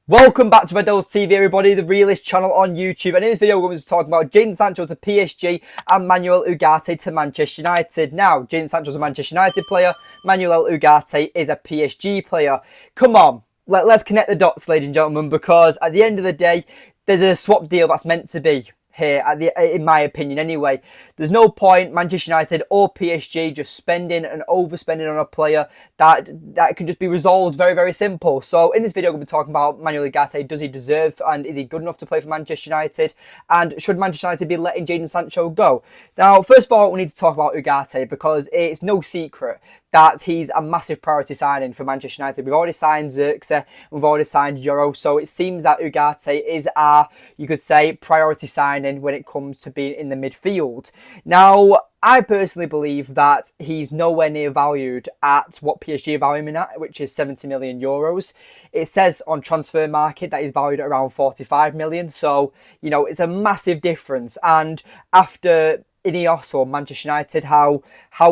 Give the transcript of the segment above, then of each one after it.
Welcome back to Red Devils TV, everybody, the realest channel on YouTube. And in this video, we're going to be talking about Jaden Sancho to PSG and Manuel Ugarte to Manchester United. Now, Jaden Sancho is a Manchester United player. Manuel Ugarte is a PSG player. Come on, let's connect the dots, ladies and gentlemen, because at the end of the day, there's a swap deal that's meant to be here, in my opinion anyway. There's no point Manchester United or PSG just spending and overspending on a player that can just be resolved very, very simple. So in this video, we're going to be talking about Manuel Ugarte. Does he deserve and is he good enough to play for Manchester United? And should Manchester United be letting Jaden Sancho go? Now, first of all, we need to talk about Ugarte because it's no secret that he's a massive priority signing for Manchester United. We've already signed Xerxes, we've already signed Euro, so it seems that Ugarte is our, you could say, priority signing when it comes to being in the midfield. Now, I personally believe that he's nowhere near valued at what PSG are valuing him at, which is 70 million euros. It says on Transfer Market that he's valued at around 45 million. So, you know, it's a massive difference. And after Ineos or Manchester United, how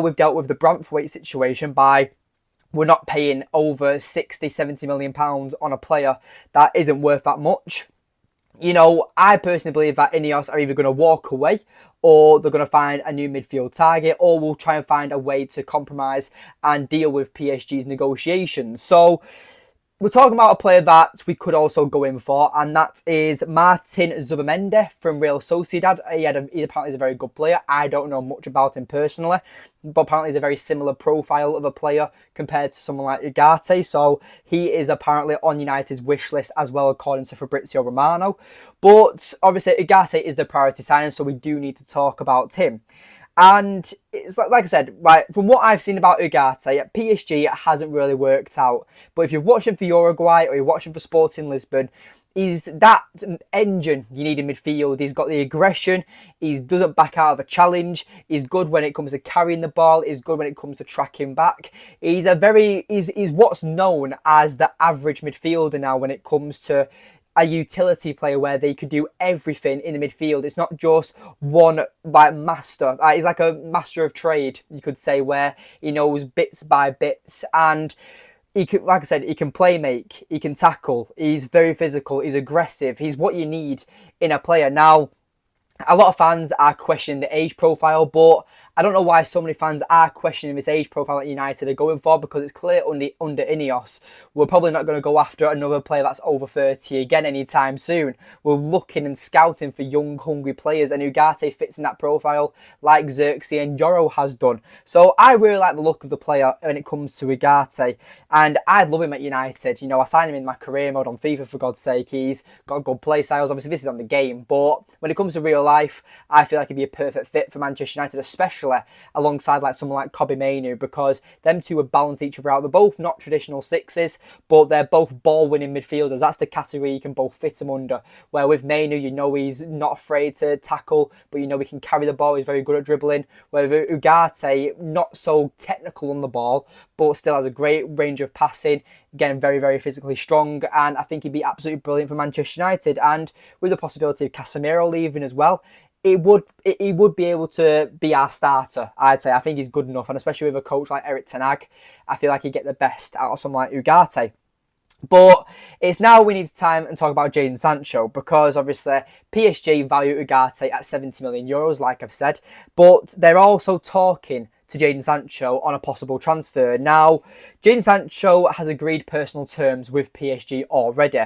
we've dealt with the Brantford situation by we're not paying over 60, 70 million pounds on a player that isn't worth that much. You know, I personally believe that Ineos are either going to walk away or they're going to find a new midfield target, or we'll try and find a way to compromise and deal with PSG's negotiations. So we're talking about a player that we could also go in for, and that is Martin Zubimende from Real Sociedad. He apparently is a very good player. I don't know much about him personally, but apparently he's a very similar profile of a player compared to someone like Ugarte. So he is apparently on United's wish list as well, according to Fabrizio Romano. But obviously Ugarte is the priority signing, so we do need to talk about him. And it's like I said, right, from what I've seen about Ugarte at PSG, it hasn't really worked out. But if you're watching for Uruguay or you're watching for Sporting Lisbon, he's that engine you need in midfield. He's got the aggression. He doesn't back out of a challenge. He's good when it comes to carrying the ball. He's good when it comes to tracking back. He's what's known as the average midfielder now when it comes to a utility player where they could do everything in the midfield. It's not just one master. He's like a master of trade, you could say, where he knows bits by bits. And he can, like I said, he can play make, he can tackle, he's very physical, he's aggressive. He's what you need in a player. Now, a lot of fans are questioning the age profile, but I don't know why so many fans are questioning this age profile that United are going for, because it's clear under Ineos, we're probably not going to go after another player that's over 30 again anytime soon. We're looking and scouting for young, hungry players, and Ugarte fits in that profile like Xerxes and Euro has done. So I really like the look of the player when it comes to Ugarte, and I'd love him at United. You know, I signed him in my career mode on FIFA, for God's sake. He's got good play styles. Obviously, this is on the game, but when it comes to real life, I feel like he'd be a perfect fit for Manchester United, especially alongside like someone like Kobbie Mainoo, because them two would balance each other out. They're both not traditional sixes, but they're both ball-winning midfielders. That's the category you can both fit them under. Where with Mainoo, you know he's not afraid to tackle, but you know he can carry the ball. He's very good at dribbling. Where with Ugarte, not so technical on the ball, but still has a great range of passing. Again, very, very physically strong, and I think he'd be absolutely brilliant for Manchester United. And with the possibility of Casemiro leaving as well, he would be able to be our starter, I'd say. I think he's good enough, and especially with a coach like Erik ten Hag, I feel like he'd get the best out of someone like Ugarte. But it's now we need time and talk about Jaden Sancho, because obviously PSG value Ugarte at 70 million euros, like I've said, but they're also talking to Jaden Sancho on a possible transfer. Now, Jaden Sancho has agreed personal terms with PSG already,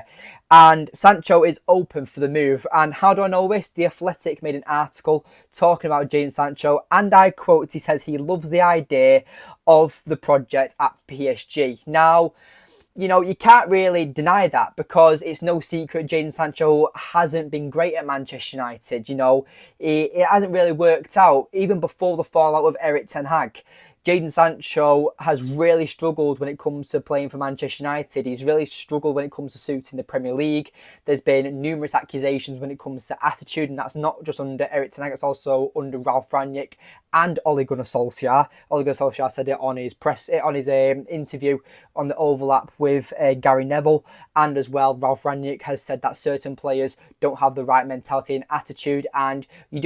and Sancho is open for the move. And how do I know this? The Athletic made an article talking about Jaden Sancho, and I quote, he says he loves the idea of the project at PSG. Now, you know, you can't really deny that, because it's no secret Jaden Sancho hasn't been great at Manchester United. You know, it hasn't really worked out. Even before the fallout with Erik ten Hag, Jaden Sancho has really struggled when it comes to playing for Manchester United. He's really struggled when it comes to suiting the Premier League. There's been numerous accusations when it comes to attitude, and that's not just under Erik ten Hag, it's also under Ralf Rangnick and Ole Gunnar Solskjaer. Ole Gunnar Solskjaer said it on his interview on the overlap with Gary Neville, and as well Ralf Rangnick has said that certain players don't have the right mentality and attitude, and you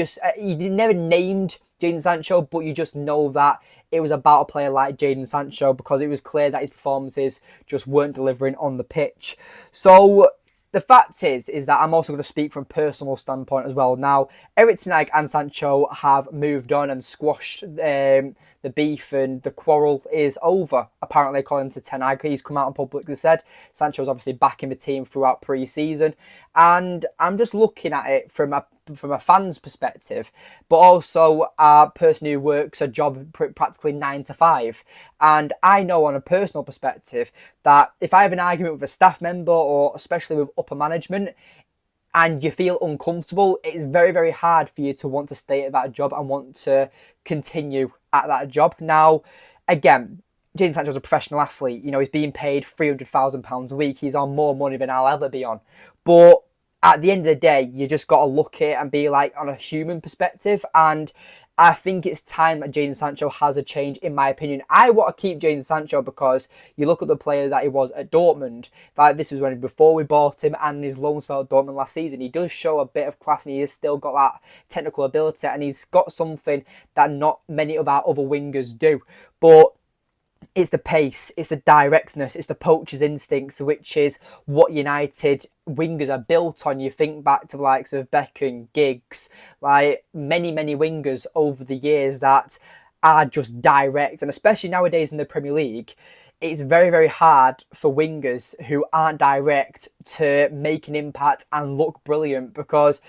never named Jaden Sancho, but you just know that it was about a player like Jaden Sancho, because it was clear that his performances just weren't delivering on the pitch. So the fact is that I'm also going to speak from a personal standpoint as well. Now, Erik ten Hag and Sancho have moved on and squashed the beef, and the quarrel is over, apparently, according to ten Hag. He's come out and publicly said Sancho's obviously back in the team throughout pre-season, and I'm just looking at it from a fan's perspective, but also a person who works a job practically 9 to 5. And I know on a personal perspective that if I have an argument with a staff member, or especially with upper management, and you feel uncomfortable, it's very, very hard for you to want to stay at that job and want to continue at that job. Now, again, Jaden Sancho's a professional athlete. He's being paid £300,000 a week. He's on more money than I'll ever be on. But at the end of the day, you just got to look at it and be like on a human perspective. And I think it's time that Jaden Sancho has a change, in my opinion. I want to keep Jaden Sancho because you look at the player that he was at Dortmund. Like, this was when before we bought him, and his loan spell at Dortmund last season. He does show a bit of class, and he has still got that technical ability, and he's got something that not many of our other wingers do. But it's the pace, it's the directness, it's the poacher's instincts, which is what United wingers are built on. You think back to the likes of Beckham, Giggs, like many wingers over the years that are just direct. And especially nowadays in the Premier League, it's very, very hard for wingers who aren't direct to make an impact and look brilliant, because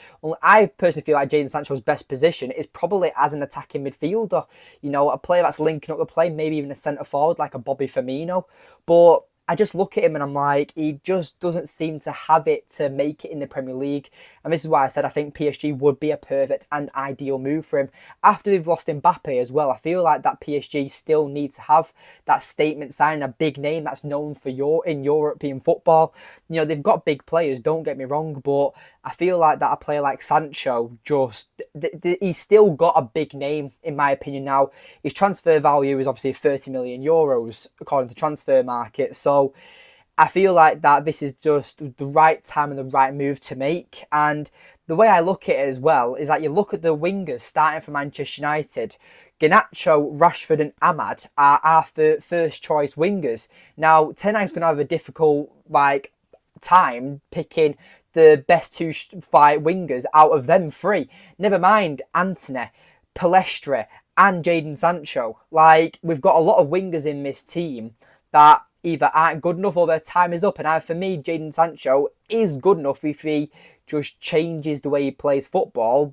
I personally feel like Jaden Sancho's best position is probably as an attacking midfielder. A player that's linking up the play, maybe even a centre forward like a Bobby Firmino. But I just look at him and I'm like, he just doesn't seem to have it to make it in the Premier League. And this is why I said I think PSG would be a perfect and ideal move for him. After they've lost Mbappe as well, I feel like that PSG still need to have that statement sign, a big name that's known for in European football. They've got big players, don't get me wrong, but I feel like that a player like Sancho, he's still got a big name, in my opinion. Now, his transfer value is obviously €30 million, according to Transfer Market. So I feel like that this is just the right time and the right move to make. And the way I look at it as well is that you look at the wingers starting for Manchester United. Garnacho, Rashford and Ahmad are our first choice wingers. Now, Ten Hag's going to have a difficult time picking the best two fight wingers out of them three. Never mind Antony, Palestra and Jadon Sancho. We've got a lot of wingers in this team that either aren't good enough or their time is up. And for me, Jadon Sancho is good enough if he just changes the way he plays football.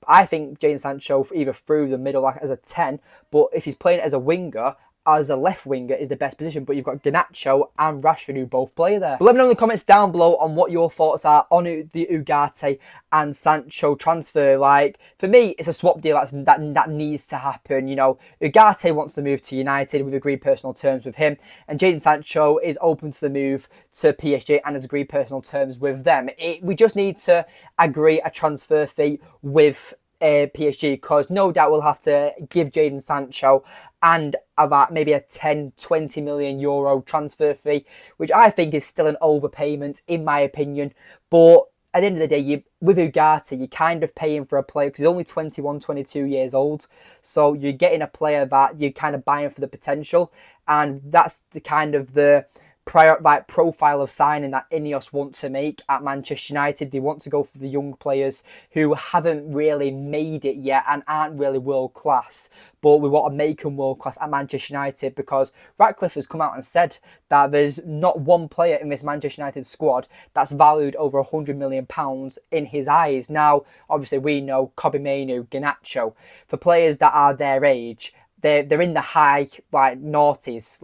I think Jadon Sancho either through the middle as a 10, but if he's playing as a winger, as a left winger is the best position. But you've got Garnacho and Rashford who both play there. But let me know in the comments down below on what your thoughts are on the Ugarte and Sancho transfer. For me, it's a swap deal that needs to happen. Ugarte wants to move to United. We've agreed personal terms with him, and Jaden Sancho is open to the move to PSG and has agreed personal terms with them. We just need to agree a transfer fee with PSG, because no doubt we'll have to give Jaden Sancho and about maybe a 10-20 million euro transfer fee, which I think is still an overpayment in my opinion. But at the end of the day, with Ugarte, you're kind of paying for a player because he's only 21, 22 years old. So you're getting a player that you're kind of buying for the potential, and that's the kind of the profile of signing that Ineos want to make at Manchester United. They want to go for the young players who haven't really made it yet and aren't really world class, but we want to make them world class at Manchester United, because Ratcliffe has come out and said that there's not one player in this Manchester United squad that's valued over £100 million in his eyes. Now, obviously we know Kobe Mainoo, Garnacho, for players that are their age, they're in the high noughties,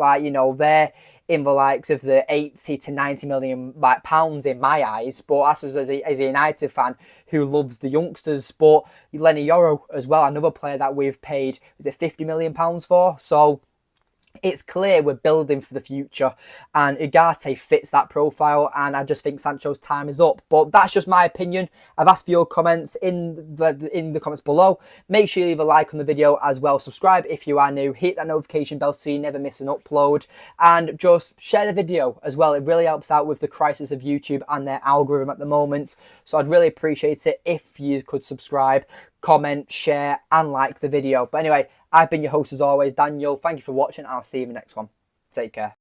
they're in the likes of the 80 to 90 million pounds in my eyes. But us as a United fan who loves the youngsters. But Lenny Yoro as well, another player that we've paid, is it £50 million for? So it's clear we're building for the future, and Ugarte fits that profile, and I just think Sancho's time is up. But that's just my opinion. I've asked for your comments in the comments below. Make sure you leave a like on the video as well. Subscribe if you are new. Hit that notification bell so you never miss an upload, and just share the video as well. It really helps out with the crisis of YouTube and their algorithm at the moment. So I'd really appreciate it if you could subscribe, comment, share and like the video. But anyway, I've been your host as always, Daniel. Thank you for watching. I'll see you in the next one. Take care.